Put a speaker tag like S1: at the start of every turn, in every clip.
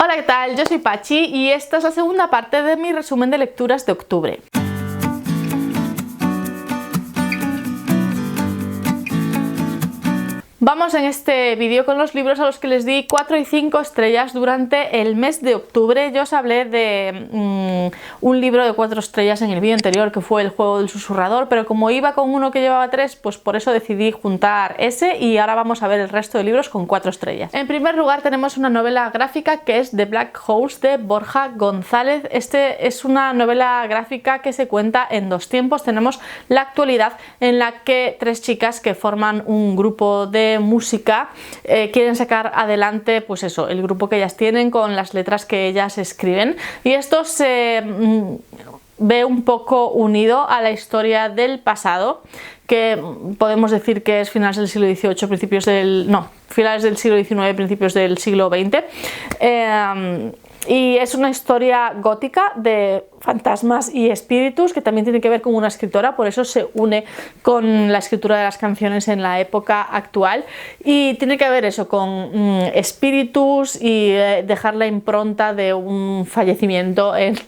S1: Hola, ¿qué tal? Yo soy Pachi y esta es la segunda parte de mi resumen de lecturas de octubre. Vamos en este vídeo con los libros a los que les di 4 y 5 estrellas durante el mes de octubre. Yo os hablé de un libro de 4 estrellas en el vídeo anterior, que fue El juego del susurrador, pero como iba con uno que llevaba 3, pues por eso decidí juntar ese y ahora vamos a ver el resto de libros con 4 estrellas. En primer lugar tenemos una novela gráfica que es The Black Holes de Borja González. Este es una novela gráfica que se cuenta en 2 tiempos. Tenemos la actualidad en la que 3 chicas que forman un grupo de música quieren sacar adelante pues eso, el grupo que ellas tienen con las letras que ellas escriben, y esto se ve un poco unido a la historia del pasado, que podemos decir que es finales del siglo XVIII, finales del siglo XIX, principios del siglo XX. Y es una historia gótica de fantasmas y espíritus que también tiene que ver con una escritora, por eso se une con la escritura de las canciones en la época actual, y tiene que ver eso con espíritus y dejar la impronta de un fallecimiento en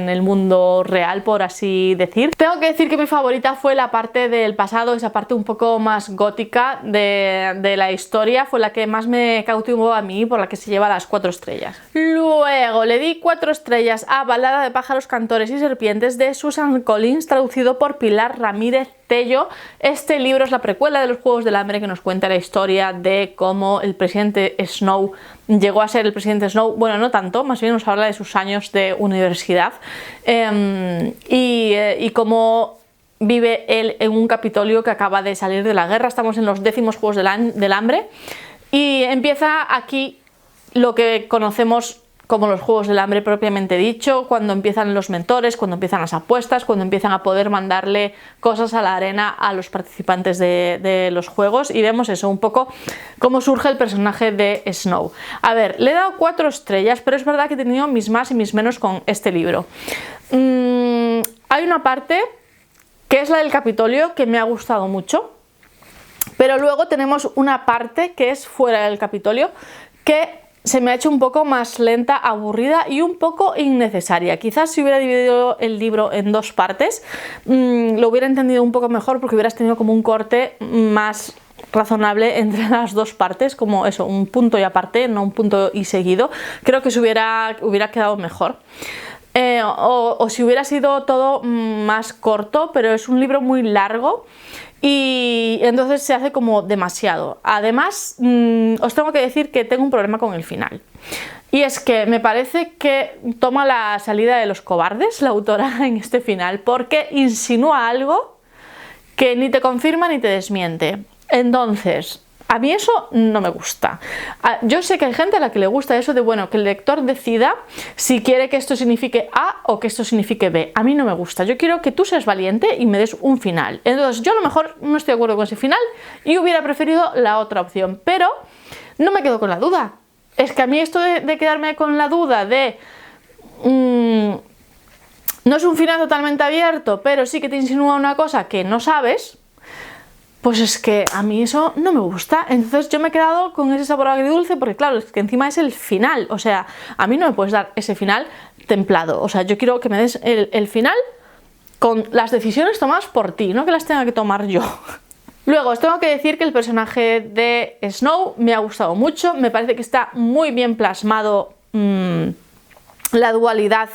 S1: el mundo real, por así decir. Tengo que decir que mi favorita fue la parte del pasado, esa parte un poco más gótica de la historia, fue la que más me cautivó a mí, por la que se lleva las 4 estrellas. Luego le di 4 estrellas a Balada de pájaros, cantores y serpientes de Susan Collins, traducido por Pilar Ramírez Tello. Este libro es la precuela de los Juegos del Hambre, que nos cuenta la historia de cómo el presidente Snow llegó a ser el presidente Snow. Bueno, no tanto, más bien nos habla de sus años de universidad y cómo vive él en un Capitolio que acaba de salir de la guerra. Estamos en los 10º Juegos del Hambre y empieza aquí lo que conocemos como los Juegos del Hambre propiamente dicho, cuando empiezan los mentores, cuando empiezan las apuestas, cuando empiezan a poder mandarle cosas a la arena a los participantes de los juegos, y vemos eso, un poco cómo surge el personaje de Snow. A ver, le he dado 4 estrellas, pero es verdad que he tenido mis más y mis menos con este libro. Hay una parte que es la del Capitolio que me ha gustado mucho, pero luego tenemos una parte que es fuera del Capitolio que se me ha hecho un poco más lenta, aburrida y un poco innecesaria. Quizás si hubiera dividido el libro en 2 partes lo hubiera entendido un poco mejor, porque hubieras tenido como un corte más razonable entre las 2 partes, como eso, un punto y aparte, no un punto y seguido. Creo que se hubiera quedado mejor. O si hubiera sido todo más corto, pero es un libro muy largo y entonces se hace como demasiado. Además, os tengo que decir que tengo un problema con el final, y es que me parece que toma la salida de los cobardes la autora en este final, porque insinúa algo que ni te confirma ni te desmiente. Entonces, a mí eso no me gusta. Yo sé que hay gente a la que le gusta eso de, bueno, que el lector decida si quiere que esto signifique A o que esto signifique B. A mí no me gusta. Yo quiero que tú seas valiente y me des un final. Entonces yo a lo mejor no estoy de acuerdo con ese final y hubiera preferido la otra opción, pero no me quedo con la duda. Es que a mí esto de quedarme con la duda de no es un final totalmente abierto, pero sí que te insinúa una cosa que no sabes, pues es que a mí eso no me gusta. Entonces yo me he quedado con ese sabor agridulce, porque claro, es que encima es el final. O sea, a mí no me puedes dar ese final templado. O sea, yo quiero que me des el final con las decisiones tomadas por ti, no que las tenga que tomar yo. Luego os tengo que decir que el personaje de Snow me ha gustado mucho. Me parece que está muy bien plasmado la dualidad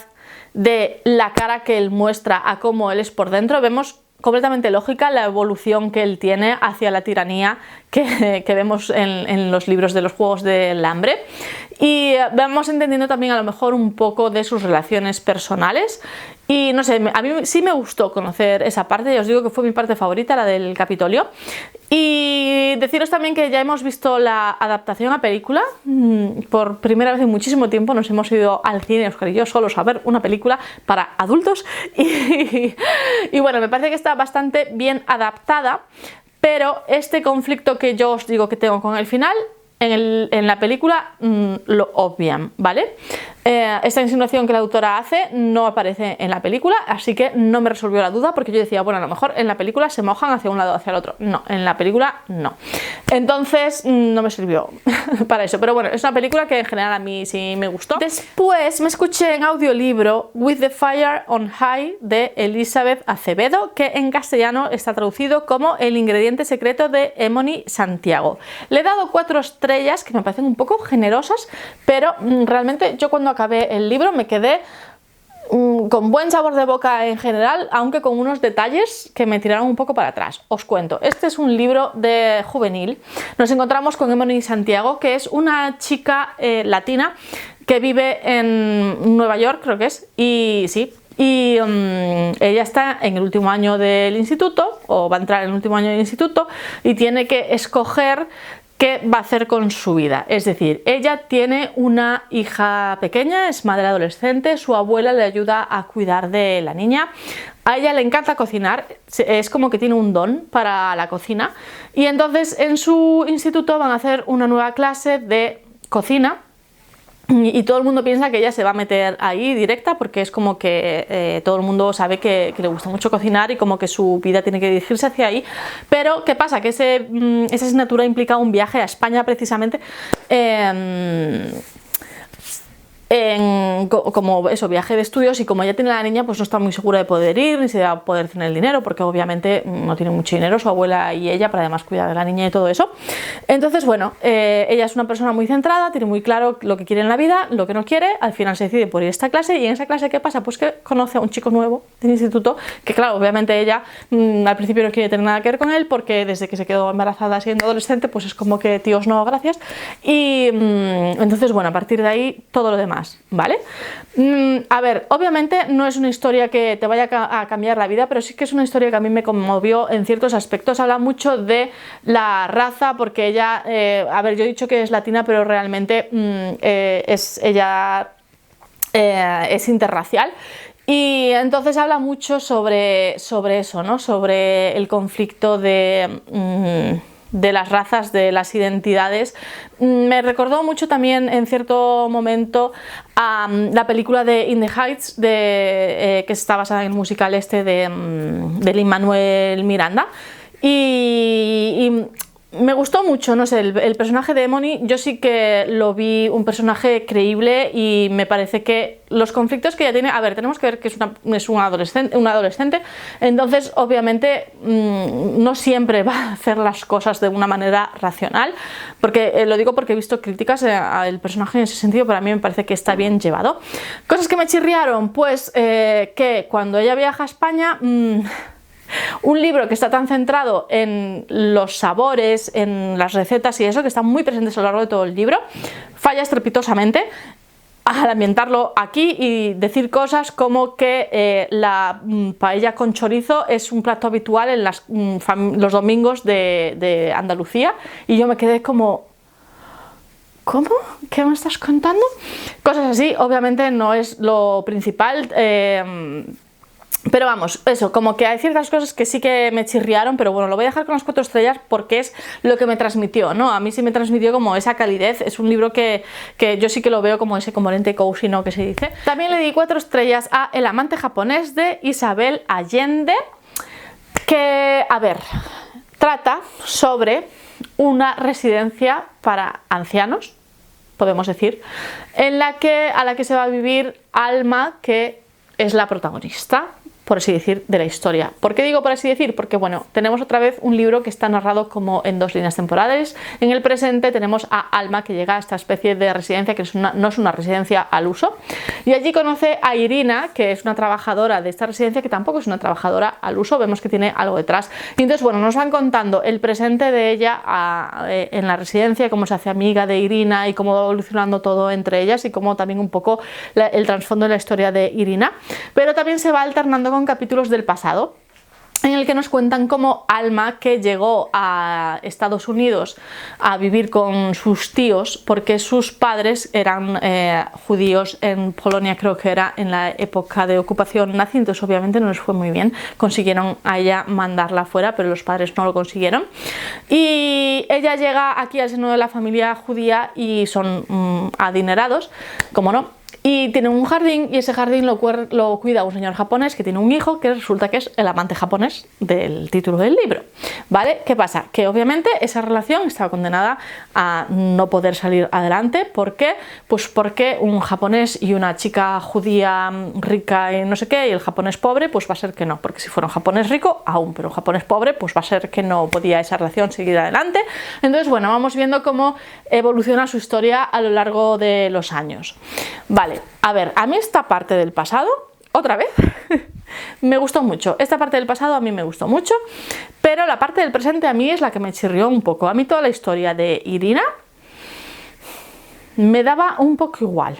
S1: de la cara que él muestra a cómo él es por dentro. Vemos completamente lógica la evolución que él tiene hacia la tiranía que vemos en los libros de los Juegos del Hambre, y vamos entendiendo también a lo mejor un poco de sus relaciones personales. Y no sé, a mí sí me gustó conocer esa parte, ya os digo que fue mi parte favorita, la del Capitolio. Y deciros también que ya hemos visto la adaptación a película por primera vez en muchísimo tiempo. Nos hemos ido al cine, Oscar y yo, solos a ver una película para adultos y bueno, me parece que está bastante bien adaptada, pero este conflicto que yo os digo que tengo con el final, en la película lo obvian, ¿vale? Esta insinuación que la autora hace no aparece en la película, así que no me resolvió la duda, porque yo decía, bueno, a lo mejor en la película se mojan hacia un lado o hacia el otro. No, en la película no. Entonces no me sirvió para eso, pero bueno, es una película que en general a mí sí me gustó. Después me escuché en audiolibro With the Fire on High de Elizabeth Acevedo, que en castellano está traducido como El ingrediente secreto de Emony Santiago. Le he dado 4 estrellas que me parecen un poco generosas, pero realmente yo cuando acabé el libro me quedé con buen sabor de boca en general, aunque con unos detalles que me tiraron un poco para atrás. Os cuento, este es un libro de juvenil. Nos encontramos con Emony Santiago, que es una chica latina que vive en Nueva York, creo que es, y sí, y ella está en el último año del instituto, o va a entrar en el último año del instituto, y tiene que escoger qué va a hacer con su vida. Es decir, ella tiene una hija pequeña, es madre adolescente, su abuela le ayuda a cuidar de la niña. A ella le encanta cocinar, es como que tiene un don para la cocina, y entonces en su instituto van a hacer una nueva clase de cocina. Y todo el mundo piensa que ella se va a meter ahí directa, porque es como que todo el mundo sabe que le gusta mucho cocinar y como que su vida tiene que dirigirse hacia ahí. Pero ¿qué pasa? Que esa asignatura implica un viaje a España precisamente, como eso, viaje de estudios, y como ella tiene a la niña, pues no está muy segura de poder ir, ni si va a poder tener el dinero, porque obviamente no tiene mucho dinero su abuela y ella, para además cuidar de la niña y todo eso. Entonces, bueno, ella es una persona muy centrada, tiene muy claro lo que quiere en la vida, lo que no quiere. Al final se decide por ir a esta clase, y en esa clase, ¿qué pasa? Pues que conoce a un chico nuevo del instituto, que claro, obviamente ella al principio no quiere tener nada que ver con él, porque desde que se quedó embarazada siendo adolescente, pues es como que tíos no, gracias. Y entonces, bueno, a partir de ahí todo lo demás, ¿vale? A ver, obviamente no es una historia que te vaya a cambiar la vida, pero sí que es una historia que a mí me conmovió en ciertos aspectos. Habla mucho de la raza, porque ella, a ver, yo he dicho que es latina, pero realmente ella es interracial. Y entonces habla mucho sobre eso, ¿no? Sobre el conflicto de las razas, de las identidades. Me recordó mucho también en cierto momento a la película de In the Heights, que está basada en el musical de Lin-Manuel Miranda, y me gustó mucho, no sé, el personaje de Emony, yo sí que lo vi un personaje creíble, y me parece que los conflictos que ella tiene, a ver, tenemos que ver que es un adolescente, entonces obviamente no siempre va a hacer las cosas de una manera racional, porque lo digo porque he visto críticas al personaje en ese sentido, pero a mí me parece que está bien llevado. Cosas que me chirriaron, pues que cuando ella viaja a España, un libro que está tan centrado en los sabores, en las recetas y eso, que están muy presentes a lo largo de todo el libro, falla estrepitosamente al ambientarlo aquí y decir cosas como que la paella con chorizo es un plato habitual en los domingos de Andalucía, y yo me quedé como... ¿Cómo? ¿Qué me estás contando? Cosas así, obviamente no es lo principal, pero vamos, eso, como que hay ciertas cosas que sí que me chirriaron, pero bueno, lo voy a dejar con las 4 estrellas porque es lo que me transmitió, ¿no? A mí sí me transmitió como esa calidez. Es un libro que yo sí que lo veo como ese componente cozy, ¿no?, que se dice. También le di 4 estrellas a El amante japonés de Isabel Allende, que, a ver, trata sobre una residencia para ancianos, podemos decir, a la que se va a vivir Alma, que es la protagonista, por así decir, de la historia. ¿Por qué digo por así decir? Porque bueno, tenemos otra vez un libro que está narrado como en 2 líneas temporales. En el presente tenemos a Alma, que llega a esta especie de residencia que no es una residencia al uso, y allí conoce a Irina, que es una trabajadora de esta residencia, que tampoco es una trabajadora al uso, vemos que tiene algo detrás. Y entonces, bueno, nos van contando el presente de ella en la residencia, cómo se hace amiga de Irina y cómo va evolucionando todo entre ellas, y cómo también un poco el trasfondo de la historia de Irina, pero también se va alternando con capítulos del pasado, en el que nos cuentan cómo Alma, que llegó a Estados Unidos a vivir con sus tíos porque sus padres eran judíos en Polonia, creo que era en la época de ocupación nazi, entonces obviamente no les fue muy bien, consiguieron a ella mandarla fuera, pero los padres no lo consiguieron, y ella llega aquí al seno de la familia judía y son adinerados, como no. y tienen un jardín, y ese jardín lo cuida un señor japonés que tiene un hijo que resulta que es el amante japonés del título del libro, ¿vale? ¿Qué pasa? Que obviamente esa relación estaba condenada a no poder salir adelante. ¿Por qué? Pues porque un japonés y una chica judía rica y no sé qué, y el japonés pobre, pues va a ser que no, porque si fuera un japonés rico, aún, pero un japonés pobre, pues va a ser que no podía esa relación seguir adelante. Entonces, bueno, vamos viendo cómo evoluciona su historia a lo largo de los años. Vale, a ver, a mí esta parte del pasado, otra vez, me gustó mucho. Esta parte del pasado a mí me gustó mucho, pero la parte del presente a mí es la que me chirrió un poco. A mí toda la historia de Irina me daba un poco igual.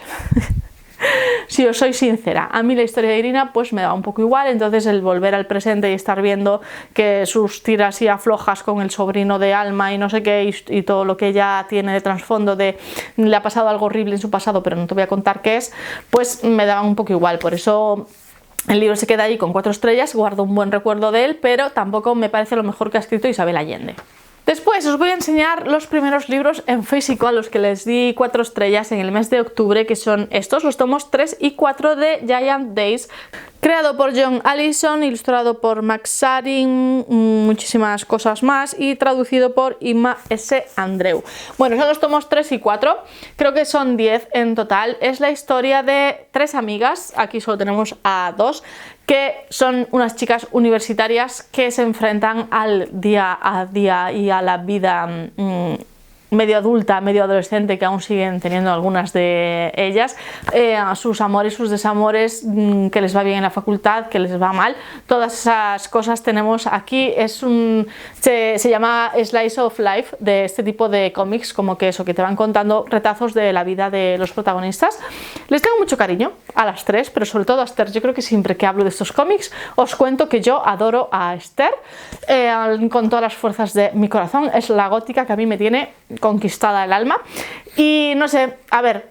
S1: Si os soy sincera, a mí la historia de Irina pues me daba un poco igual. Entonces el volver al presente y estar viendo que sus tiras y aflojas con el sobrino de Alma y no sé qué, y todo lo que ella tiene de trasfondo de le ha pasado algo horrible en su pasado, pero no te voy a contar qué es, pues me daba un poco igual. Por eso el libro se queda ahí con 4 estrellas, guardo un buen recuerdo de él, pero tampoco me parece lo mejor que ha escrito Isabel Allende. Después os voy a enseñar los primeros libros en físico a los que les di 4 estrellas en el mes de octubre, que son estos, los tomos 3 y 4 de Giant Days, creado por John Allison, ilustrado por Max Sarin, muchísimas cosas más, y traducido por Inma S. Andreu. Bueno, son los tomos 3 y 4, creo que son 10 en total. Es la historia de 3 amigas, aquí solo tenemos a 2, que son unas chicas universitarias que se enfrentan al día a día y a la vida medio adulta, medio adolescente, que aún siguen teniendo algunas de ellas, a sus amores, sus desamores, que les va bien en la facultad, que les va mal, todas esas cosas tenemos aquí. Se llama Slice of Life, de este tipo de cómics, como que eso, que te van contando retazos de la vida de los protagonistas. Les tengo mucho cariño a las 3, pero sobre todo a Esther. Yo creo que siempre que hablo de estos cómics os cuento que yo adoro a Esther con todas las fuerzas de mi corazón. Es la gótica que a mí me tiene conquistada el alma. Y no sé, a ver,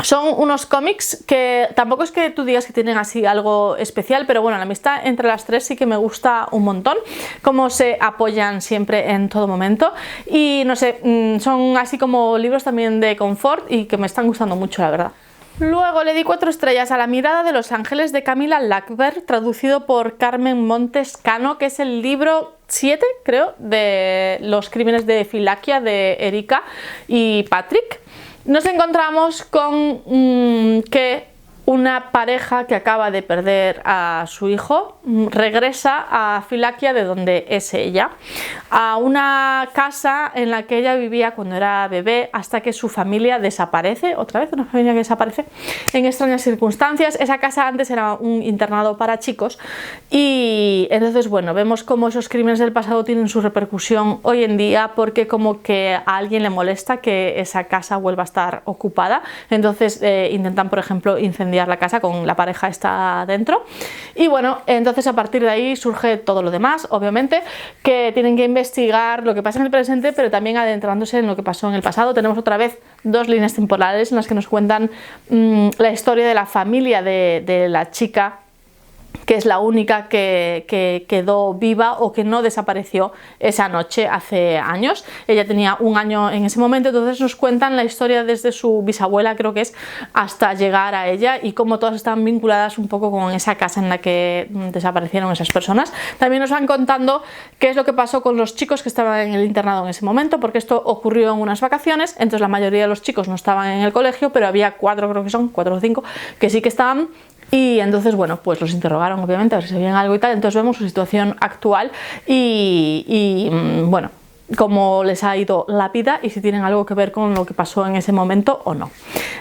S1: son unos cómics que tampoco es que tú digas que tienen así algo especial, pero bueno, la amistad entre las 3 sí que me gusta un montón, cómo se apoyan siempre en todo momento. Y no sé, son así como libros también de confort y que me están gustando mucho, la verdad. Luego le di 4 estrellas a La mirada de los ángeles de Camila Lackberg, traducido por Carmen Montes Cano, que es el libro 7, creo, de los crímenes de Filaquia de Erika y Patrick. Nos encontramos con que una pareja que acaba de perder a su hijo regresa a Filaquia, de donde es ella, a una casa en la que ella vivía cuando era bebé, hasta que su familia desaparece, otra vez una familia que desaparece en extrañas circunstancias. Esa casa antes era un internado para chicos, y entonces bueno, vemos cómo esos crímenes del pasado tienen su repercusión hoy en día, porque como que a alguien le molesta que esa casa vuelva a estar ocupada. Entonces intentan, por ejemplo, incendiar la casa con la pareja está dentro, y bueno, entonces a partir de ahí surge todo lo demás, obviamente, que tienen que investigar lo que pasa en el presente, pero también adentrándose en lo que pasó en el pasado. Tenemos otra vez 2 líneas temporales en las que nos cuentan la historia de la familia de la chica, que es la única que quedó viva o que no desapareció esa noche hace años. Ella tenía 1 año en ese momento. Entonces nos cuentan la historia desde su bisabuela, creo que es, hasta llegar a ella, y cómo todas están vinculadas un poco con esa casa en la que desaparecieron esas personas. También nos van contando qué es lo que pasó con los chicos que estaban en el internado en ese momento, porque esto ocurrió en unas vacaciones. Entonces la mayoría de los chicos no estaban en el colegio, pero había 4, creo que son 4 o 5, que sí que estaban. Y entonces, bueno, pues los interrogaron, obviamente, a ver si sabían algo y tal. Entonces vemos su situación actual y bueno, cómo les ha ido la vida y si tienen algo que ver con lo que pasó en ese momento o no.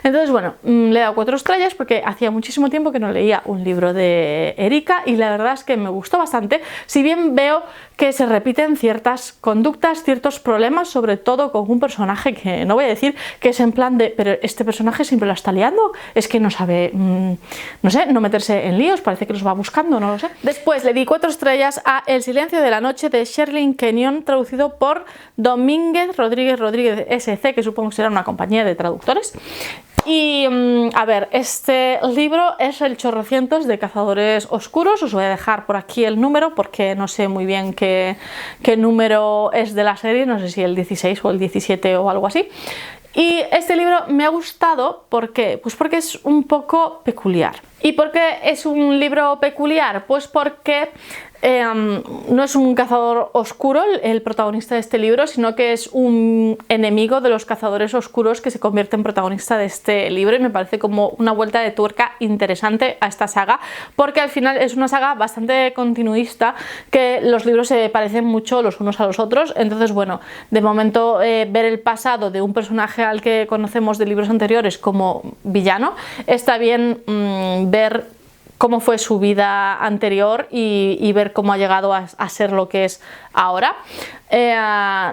S1: Entonces, bueno, le he dado 4 estrellas porque hacía muchísimo tiempo que no leía un libro de Erika, y la verdad es que me gustó bastante, si bien veo que se repiten ciertas conductas, ciertos problemas, sobre todo con un personaje que no voy a decir, que es en plan de, pero este personaje siempre la está liando, es que no sabe, no sé, no meterse en líos, parece que los va buscando, no lo sé. Después le di 4 estrellas a El silencio de la noche de Sherlyn Kenyon, traducido por Domínguez Rodríguez SC, que supongo que será una compañía de traductores. Y a ver, este libro es el chorrocientos de Cazadores Oscuros. Os voy a dejar por aquí el número porque no sé muy bien qué número es de la serie, no sé si el 16 o el 17 o algo así. Y este libro me ha gustado, ¿por qué? Pues porque es un poco peculiar. ¿Y por qué es un libro peculiar? Pues porque no es un cazador oscuro el protagonista de este libro, sino que es un enemigo de los cazadores oscuros que se convierte en protagonista de este libro, y me parece como una vuelta de tuerca interesante a esta saga, porque al final es una saga bastante continuista, que los libros se parecen mucho los unos a los otros. Entonces, bueno, de momento ver el pasado de un personaje al que conocemos de libros anteriores como villano, está bien ver cómo fue su vida anterior y ver cómo ha llegado a ser lo que es ahora.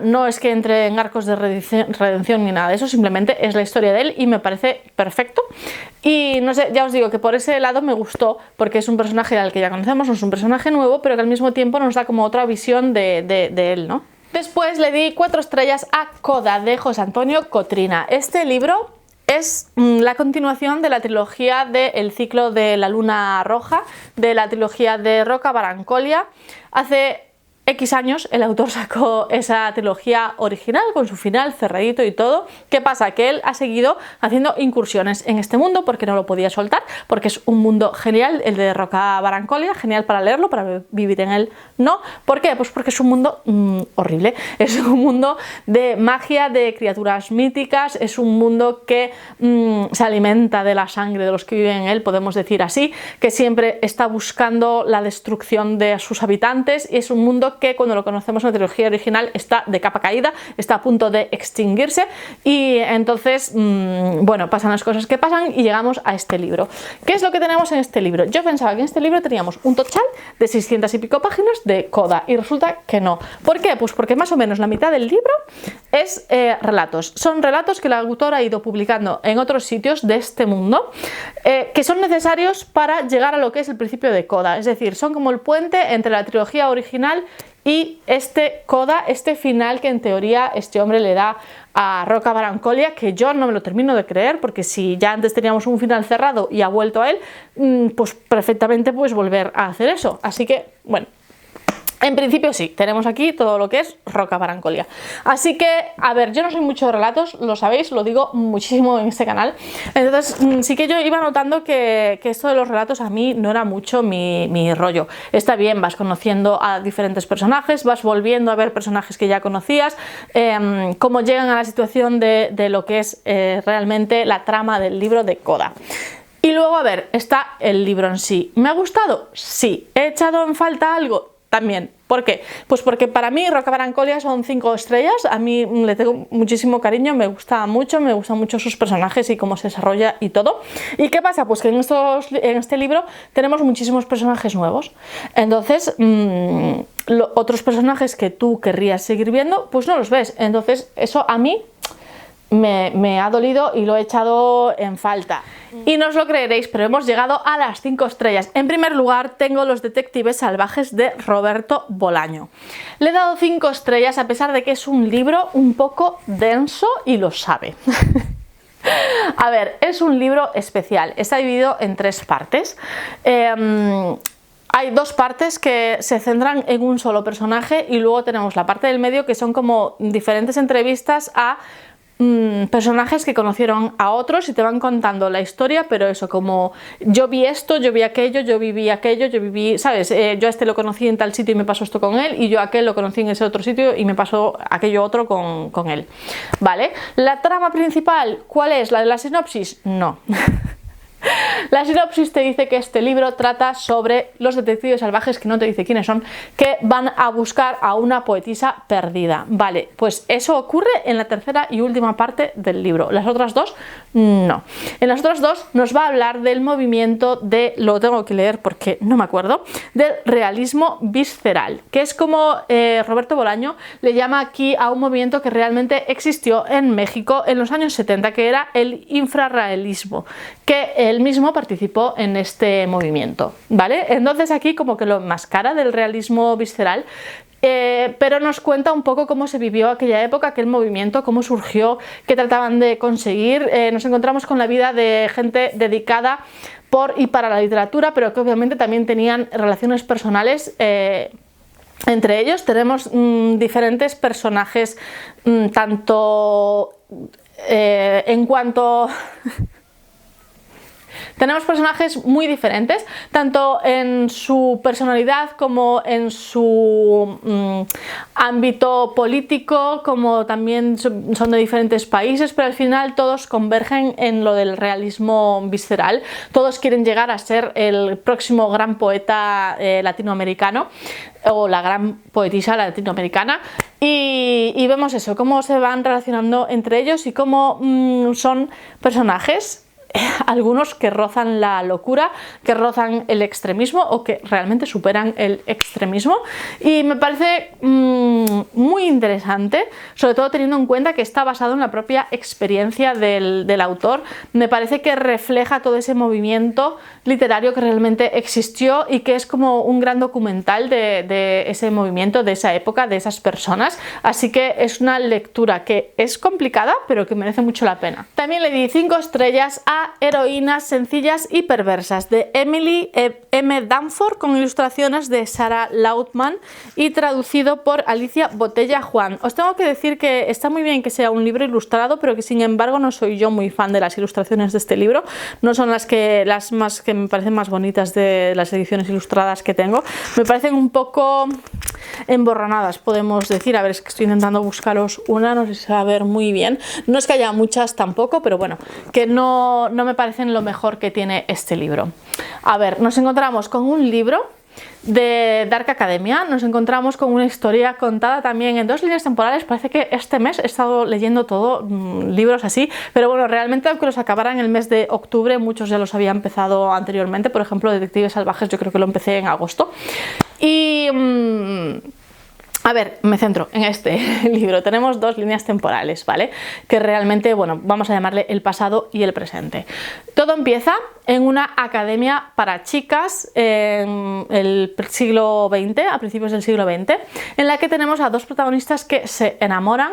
S1: No es que entre en arcos de redención ni nada de eso, simplemente es la historia de él y me parece perfecto. Y no sé, ya os digo que por ese lado me gustó, porque es un personaje al que ya conocemos, no es un personaje nuevo, pero que al mismo tiempo nos da como otra visión de él, ¿no? Después le di 4 estrellas a Coda, de José Antonio Cotrina. Este libro es la continuación de la trilogía de El ciclo de la luna roja, de la trilogía de Roca Barancolia. Hace X años el autor sacó esa trilogía original con su final cerradito y todo. ¿Qué pasa? Que él ha seguido haciendo incursiones en este mundo porque no lo podía soltar, porque es un mundo genial, el de Roca Barancolia, genial para leerlo, para vivir en él no. ¿Por qué? Pues porque es un mundo horrible, es un mundo de magia, de criaturas míticas, es un mundo que se alimenta de la sangre de los que viven en él, podemos decir así, que siempre está buscando la destrucción de sus habitantes, y es un mundo que cuando lo conocemos en la trilogía original está de capa caída, está a punto de extinguirse, y entonces bueno, pasan las cosas que pasan y llegamos a este libro. ¿Qué es lo que tenemos en este libro? Yo pensaba que en este libro teníamos un total de 600 y pico páginas de Coda, y resulta que no. ¿Por qué? Pues porque más o menos la mitad del libro es relatos. Son relatos que el autor ha ido publicando en otros sitios de este mundo, que son necesarios para llegar a lo que es el principio de Coda, es decir, son como el puente entre la trilogía original y este Coda, este final que en teoría este hombre le da a Roca Barancolia, que yo no me lo termino de creer, porque si ya antes teníamos un final cerrado y ha vuelto a él, pues perfectamente puedes volver a hacer eso. Así que, bueno, en principio sí, tenemos aquí todo lo que es Roca Barancolia. Así que, a ver, yo no soy mucho de relatos, lo sabéis, lo digo muchísimo en este canal. Entonces, sí que yo iba notando que esto de los relatos a mí no era mucho mi rollo. Está bien, vas conociendo a diferentes personajes, vas volviendo a ver personajes que ya conocías, cómo llegan a la situación de lo que es realmente la trama del libro de Coda. Y luego, a ver, está el libro en sí. ¿Me ha gustado? Sí. ¿He echado en falta algo? También. ¿Por qué? Pues porque para mí Roca Barancolia son 5 estrellas, a mí le tengo muchísimo cariño, me gustan mucho sus personajes y cómo se desarrolla y todo. ¿Y qué pasa? Pues que en este libro tenemos muchísimos personajes nuevos, entonces otros personajes que tú querrías seguir viendo, pues no los ves, entonces eso a mí me ha dolido y lo he echado en falta. Y no os lo creeréis, pero hemos llegado a las 5 estrellas. En primer lugar tengo Los detectives salvajes de Roberto Bolaño. Le he dado 5 estrellas a pesar de que es un libro un poco denso y lo sabe. A ver, es un libro especial, está dividido en 3 partes. Hay 2 partes que se centran en un solo personaje y luego tenemos la parte del medio que son como diferentes entrevistas a personajes que conocieron a otros y te van contando la historia, pero eso, como yo vi esto, yo vi aquello, yo viví aquello, yo viví, ¿sabes? Yo a este lo conocí en tal sitio y me pasó esto con él, y yo a aquel lo conocí en ese otro sitio y me pasó aquello otro con él, ¿vale? La trama principal, ¿cuál es? ¿La de la sinopsis? No. La sinopsis te dice que este libro trata sobre los detectives salvajes, que no te dice quiénes son, que van a buscar a una poetisa perdida. Vale, pues eso ocurre en la tercera y última parte del libro. Las otras 2, no. En las otras 2 nos va a hablar del movimiento de, lo tengo que leer porque no me acuerdo, del realismo visceral, que es como Roberto Bolaño le llama aquí a un movimiento que realmente existió en México en los años 70, que era el infrarrealismo, que él mismo participó en este movimiento, ¿vale? Entonces aquí como que lo enmascara del realismo visceral, pero nos cuenta un poco cómo se vivió aquella época, aquel movimiento, cómo surgió, qué trataban de conseguir. Nos encontramos con la vida de gente dedicada por y para la literatura, pero que obviamente también tenían relaciones personales. Entre ellos tenemos diferentes personajes, tanto en cuanto... Tenemos personajes muy diferentes, tanto en su personalidad como en su ámbito político, como también son de diferentes países, pero al final todos convergen en lo del realismo visceral. Todos quieren llegar a ser el próximo gran poeta latinoamericano, o la gran poetisa latinoamericana, y vemos eso, cómo se van relacionando entre ellos y cómo son personajes, algunos que rozan la locura, que rozan el extremismo o que realmente superan el extremismo, y me parece muy interesante, sobre todo teniendo en cuenta que está basado en la propia experiencia del autor. Me parece que refleja todo ese movimiento literario que realmente existió y que es como un gran documental de ese movimiento, de esa época, de esas personas, así que es una lectura que es complicada pero que merece mucho la pena. También le di 5 estrellas a Heroínas sencillas y perversas, de Emily M. Dunford, con ilustraciones de Sarah Lautman y traducido por Alicia Botella Juan. Os tengo que decir que está muy bien que sea un libro ilustrado, pero que sin embargo no soy yo muy fan de las ilustraciones de este libro. No son las que me parecen más bonitas de las ediciones ilustradas que tengo. Me parecen un poco emborronadas, podemos decir. A ver, es que estoy intentando buscaros una, no sé si se va a ver muy bien. No es que haya muchas tampoco, pero bueno, que no me parecen lo mejor que tiene este libro. A ver, nos encontramos con un libro de Dark Academia, nos encontramos con una historia contada también en 2 líneas temporales. Parece que este mes he estado leyendo todo libros así, pero bueno, realmente aunque los acabara en el mes de octubre, muchos ya los había empezado anteriormente. Por ejemplo, Detectives Salvajes yo creo que lo empecé en agosto. Y... a ver, me centro en este libro. Tenemos 2 líneas temporales, ¿vale? Que realmente, bueno, vamos a llamarle el pasado y el presente. Todo empieza en una academia para chicas en el siglo XX, a principios del siglo XX, en la que tenemos a 2 protagonistas que se enamoran,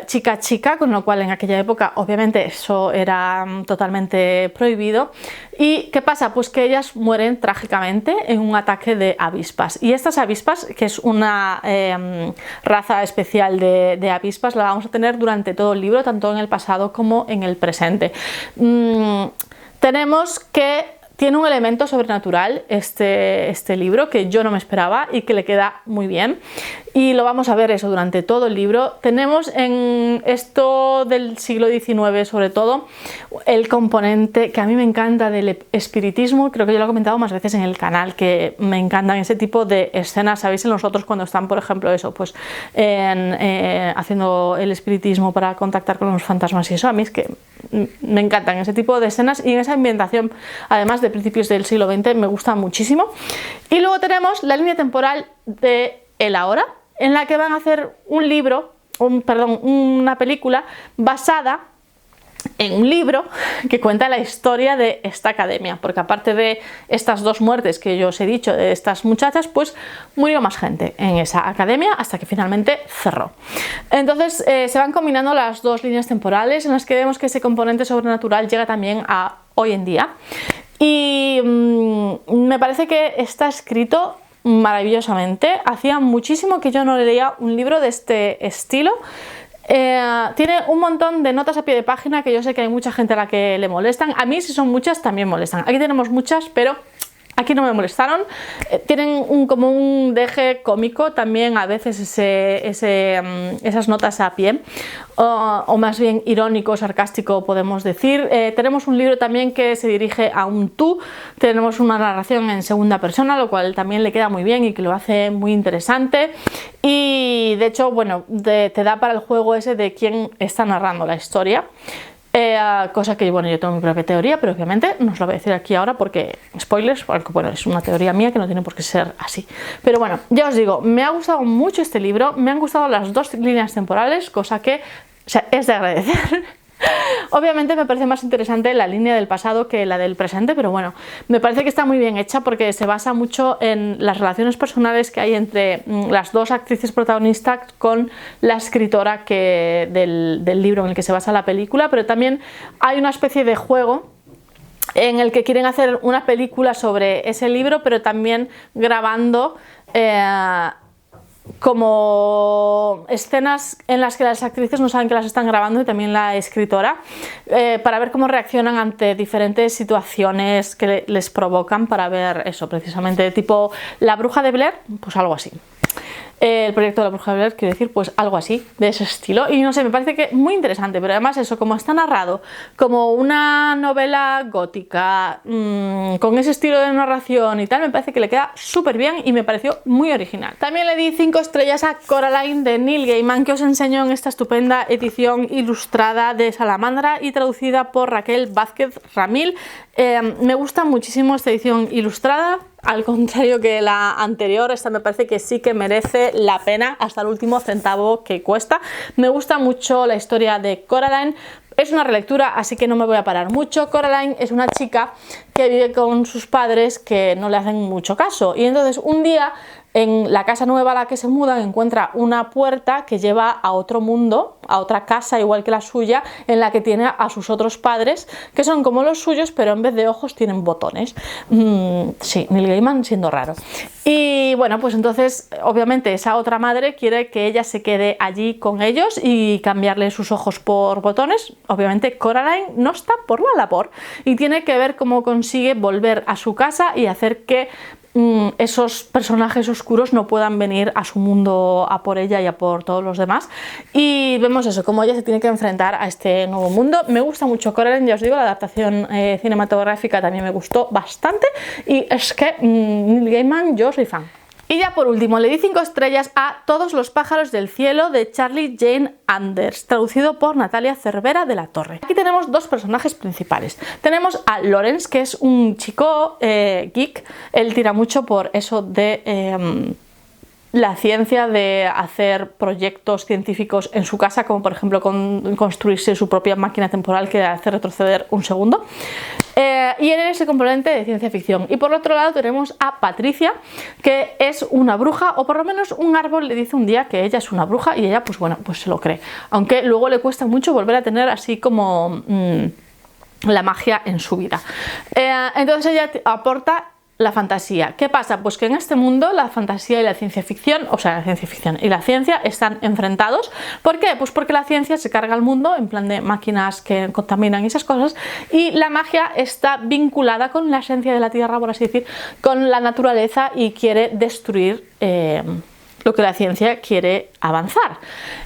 S1: chica-chica, con lo cual en aquella época obviamente eso era totalmente prohibido. ¿Y qué pasa? Pues que ellas mueren trágicamente en un ataque de avispas. Y estas avispas, que es una raza especial de avispas, la vamos a tener durante todo el libro, tanto en el pasado como en el presente. Tenemos que tiene un elemento sobrenatural este libro que yo no me esperaba y que le queda muy bien, y lo vamos a ver eso durante todo el libro. Tenemos en esto del siglo XIX sobre todo el componente que a mí me encanta del espiritismo. Creo que yo lo he comentado más veces en el canal, que me encantan ese tipo de escenas. Sabéis, en los otros cuando están, por ejemplo, eso, pues haciendo el espiritismo para contactar con los fantasmas y eso, a mí es que me encantan ese tipo de escenas, y en esa ambientación, además de principios del siglo XX, me gusta muchísimo. Y luego tenemos la línea temporal de el ahora, en la que van a hacer un libro, una película basada en un libro que cuenta la historia de esta academia, porque aparte de estas 2 muertes que yo os he dicho de estas muchachas, pues murió más gente en esa academia hasta que finalmente cerró. Entonces se van combinando las 2 líneas temporales, en las que vemos que ese componente sobrenatural llega también a hoy en día, y me parece que está escrito maravillosamente. Hacía muchísimo que yo no leía un libro de este estilo. Tiene un montón de notas a pie de página que yo sé que hay mucha gente a la que le molestan. A mí, si son muchas, también molestan. Aquí tenemos muchas, pero aquí no me molestaron. Tienen como un deje cómico también a veces esas notas a pie, o más bien irónico, sarcástico, podemos decir. Tenemos un libro también que se dirige a un tú. Tenemos una narración en segunda persona, lo cual también le queda muy bien y que lo hace muy interesante. Y de hecho, bueno, te da para el juego ese de quién está narrando la historia. Cosa que, bueno, yo tengo mi propia teoría, pero obviamente no os lo voy a decir aquí ahora porque spoilers, porque bueno, es una teoría mía que no tiene por qué ser así. Pero bueno, ya os digo, me ha gustado mucho este libro, me han gustado las 2 líneas temporales, cosa que, o sea, es de agradecer. Obviamente me parece más interesante la línea del pasado que la del presente, pero bueno, me parece que está muy bien hecha porque se basa mucho en las relaciones personales que hay entre las 2 actrices protagonistas con la escritora del libro en el que se basa la película, pero también hay una especie de juego en el que quieren hacer una película sobre ese libro, pero también grabando como escenas en las que las actrices no saben que las están grabando y también la escritora, para ver cómo reaccionan ante diferentes situaciones que les provocan, para ver eso precisamente, tipo La Bruja de Blair, pues algo así. El proyecto de La Bruja de Blair, quiero decir, pues algo así, de ese estilo. Y no sé, me parece que muy interesante, pero además eso, como está narrado como una novela gótica, con ese estilo de narración y tal, me parece que le queda súper bien y me pareció muy original. También le di 5 estrellas a Coraline de Neil Gaiman, que os enseño en esta estupenda edición ilustrada de Salamandra y traducida por Raquel Vázquez Ramil. Me gusta muchísimo esta edición ilustrada. Al contrario que la anterior, esta me parece que sí que merece la pena hasta el último centavo que cuesta. Me gusta mucho la historia de Coraline. Es una relectura, así que no me voy a parar mucho. Coraline es una chica que vive con sus padres que no le hacen mucho caso. Y entonces un día, en la casa nueva a la que se mudan, encuentra una puerta que lleva a otro mundo, a otra casa igual que la suya, en la que tiene a sus otros padres, que son como los suyos, pero en vez de ojos tienen botones. Sí, Neil Gaiman siendo raro. Y bueno, pues entonces obviamente esa otra madre quiere que ella se quede allí con ellos y cambiarle sus ojos por botones. Obviamente Coraline no está por la labor y tiene que ver cómo consigue volver a su casa y hacer que esos personajes oscuros no puedan venir a su mundo a por ella y a por todos los demás. Y vemos eso, cómo ella se tiene que enfrentar a este nuevo mundo. Me gusta mucho Coraline, ya os digo, la adaptación cinematográfica también me gustó bastante, y es que Neil Gaiman, yo soy fan. Y ya por último le di 5 estrellas a Todos los pájaros del cielo de Charlie Jane Anders, traducido por Natalia Cervera de la Torre. Aquí tenemos dos personajes principales. Tenemos a Lawrence, que es un chico geek. Él tira mucho por eso de la ciencia, de hacer proyectos científicos en su casa, como por ejemplo construirse su propia máquina temporal que hace retroceder un segundo. Y él es el componente de ciencia ficción. Y por otro lado tenemos a Patricia, que es una bruja, o por lo menos un árbol le dice un día que ella es una bruja, y ella pues bueno, pues se lo cree. Aunque luego le cuesta mucho volver a tener así como la magia en su vida. Entonces ella aporta la fantasía. ¿Qué pasa? Pues que en este mundo la fantasía y la ciencia ficción, o sea, la ciencia ficción y la ciencia están enfrentados. ¿Por qué? Pues porque la ciencia se carga al mundo en plan de máquinas que contaminan y esas cosas, y la magia está vinculada con la esencia de la tierra, por así decir, con la naturaleza, y quiere destruir lo que la ciencia quiere avanzar.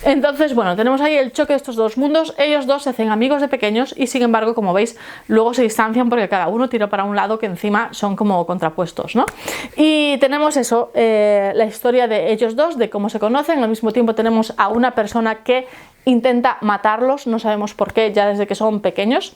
S1: Entonces, bueno, tenemos ahí el choque de estos dos mundos. Ellos dos se hacen amigos de pequeños y sin embargo, como veis, luego se distancian porque cada uno tira para un lado, que encima son como contrapuestos, ¿no? Y tenemos eso, la historia de ellos dos, de cómo se conocen. Al mismo tiempo tenemos a una persona que intenta matarlos, no sabemos por qué, ya desde que son pequeños.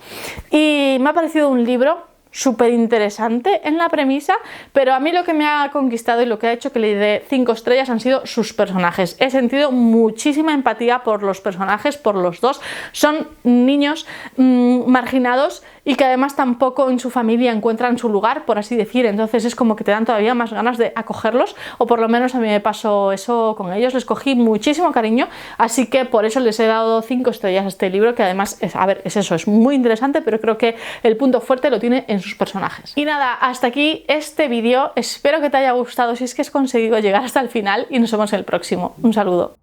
S1: Y me ha parecido un libro súper interesante en la premisa, pero a mí lo que me ha conquistado y lo que ha hecho que le dé 5 estrellas han sido sus personajes. He sentido muchísima empatía por los personajes, por los dos. Son niños marginados y que además tampoco en su familia encuentran su lugar, por así decir. Entonces es como que te dan todavía más ganas de acogerlos, o por lo menos a mí me pasó eso con ellos. Les cogí muchísimo cariño, así que por eso les he dado 5 estrellas a este libro, que además es eso, es muy interesante, pero creo que el punto fuerte lo tiene en sus personajes. Y nada, hasta aquí este vídeo. Espero que te haya gustado, si es que has conseguido llegar hasta el final, y nos vemos en el próximo. Un saludo.